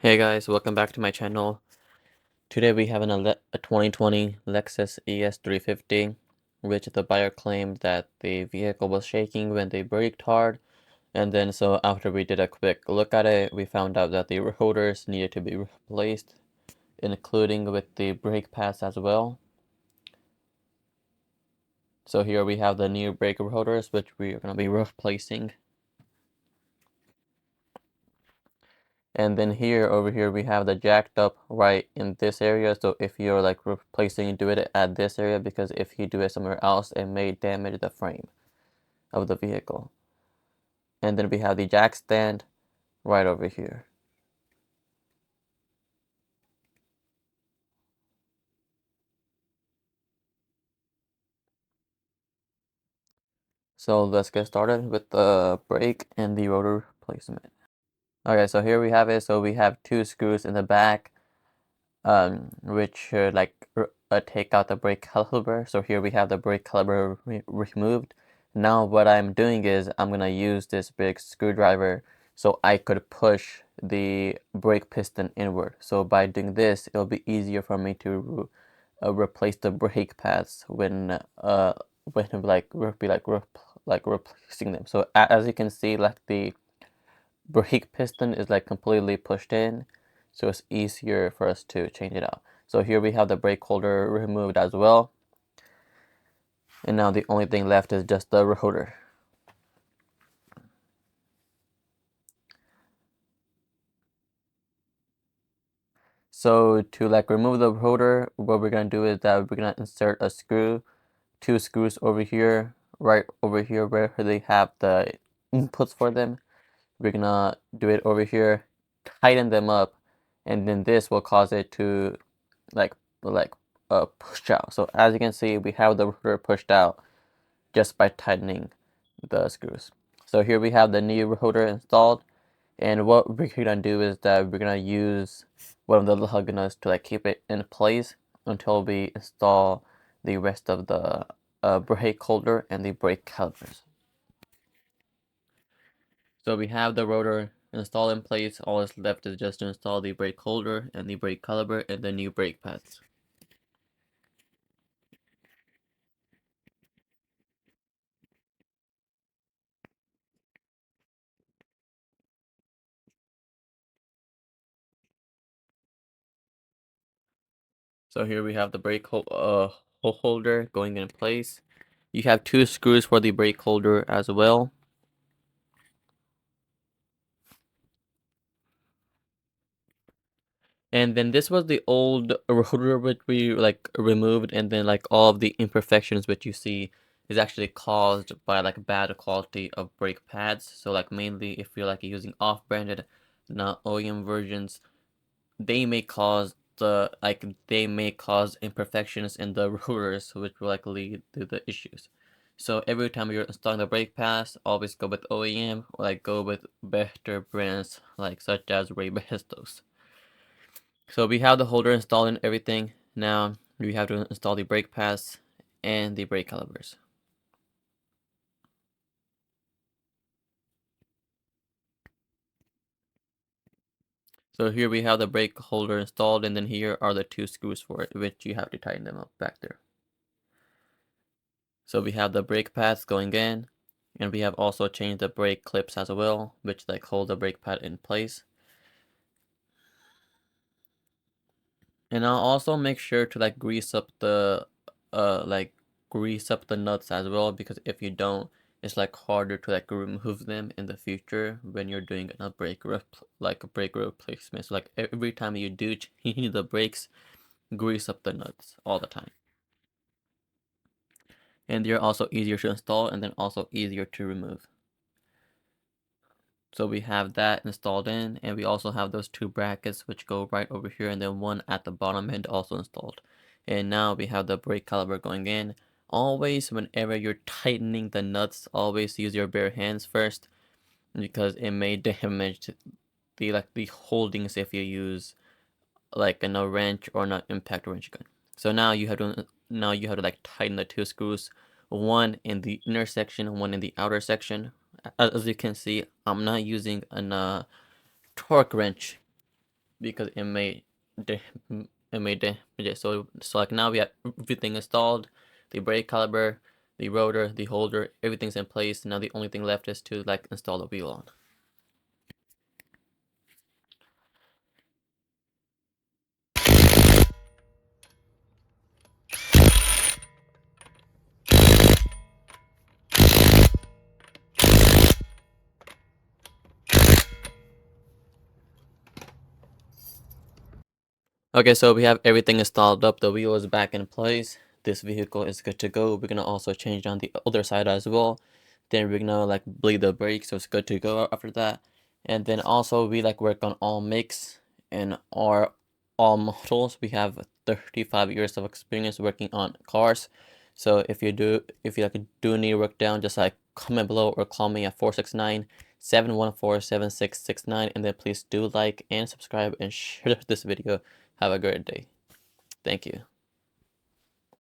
Hey guys, welcome back to my channel. Today we have a 2020 Lexus ES350, which the buyer claimed that the vehicle was shaking when they braked hard, and then so after we did a quick look at it, we found out that the rotors needed to be replaced, including with the brake pads as well. So here we have the new brake rotors, which we are going to be replacing. And then over here, we have the jacked up right in this area. So if you're like replacing, do it at this area, because if you do it somewhere else, it may damage the frame of the vehicle. And then we have the jack stand right over here. So let's get started with the brake and the rotor placement. Okay, so here we have it. So we have two screws in the back, which should like take out the brake caliper. So here we have the brake caliper removed. Now what I'm doing is I'm gonna use this big screwdriver so I could push the brake piston inward. So by doing this, it'll be easier for me to replace the brake pads when like replacing them. So as you can see, like the brake piston is like completely pushed in, so it's easier for us to change it out. So here we have the brake holder removed as well, and now the only thing left is just the rotor. So to like remove the rotor, what we're gonna do is that we're gonna insert a screw, two screws over here, right over here where they have the inputs for them. We're gonna do it over here, tighten them up, and then this will cause it to like like push out. So as you can see, we have the rotor pushed out just by tightening the screws. So here we have the new rotor installed, and what we're gonna do is that we're gonna use one of the lug nuts to like keep it in place until we install the rest of the brake holder and the brake calipers. So we have the rotor installed in place. All that's left is just to install the brake holder and the brake caliper and the new brake pads. So here we have the holder going in place. You have two screws for the brake holder as well. And then this was the old rotor which we like removed, and then like all of the imperfections which you see is actually caused by like bad quality of brake pads. So like mainly if you're like using off-branded, not OEM versions, they may cause imperfections in the rotors, which will like lead to the issues. So every time you're installing the brake pads, always go with OEM or like go with better brands like such as Ray Bestos. So we have the holder installed and everything. Now we have to install the brake pads and the brake calipers. So here we have the brake holder installed, and then here are the two screws for it, which you have to tighten them up back there. So we have the brake pads going in, and we have also changed the brake clips as well, which like hold the brake pad in place. And I'll also make sure to like grease up the nuts as well, because if you don't, it's like harder to like remove them in the future when you're doing a brake replacement. So like every time you do change the brakes, grease up the nuts all the time. And they're also easier to install and then also easier to remove. So we have that installed in, and we also have those two brackets which go right over here, and then one at the bottom end also installed. And now we have the brake caliper going in. Always, whenever you're tightening the nuts, always use your bare hands first, because it may damage the holdings if you use like a wrench or an impact wrench gun. So now you have to like tighten the two screws, one in the inner section, one in the outer section. As you can see, I'm not using an torque wrench because it may damage it. So like now we have everything installed, the brake caliper, the rotor, the holder, everything's in place. Now the only thing left is to like install the wheel on. Okay, so we have everything installed up. The wheel is back in place. This vehicle is good to go. We're gonna also change on the other side as well. Then we're gonna like bleed the brake, so it's good to go after that. And then also we like work on all makes and all models. We have 35 years of experience working on cars. So if you like do need work down, just like comment below or call me at 469-714-7669, and then please do like and subscribe and share this video. Have a great day. Thank you.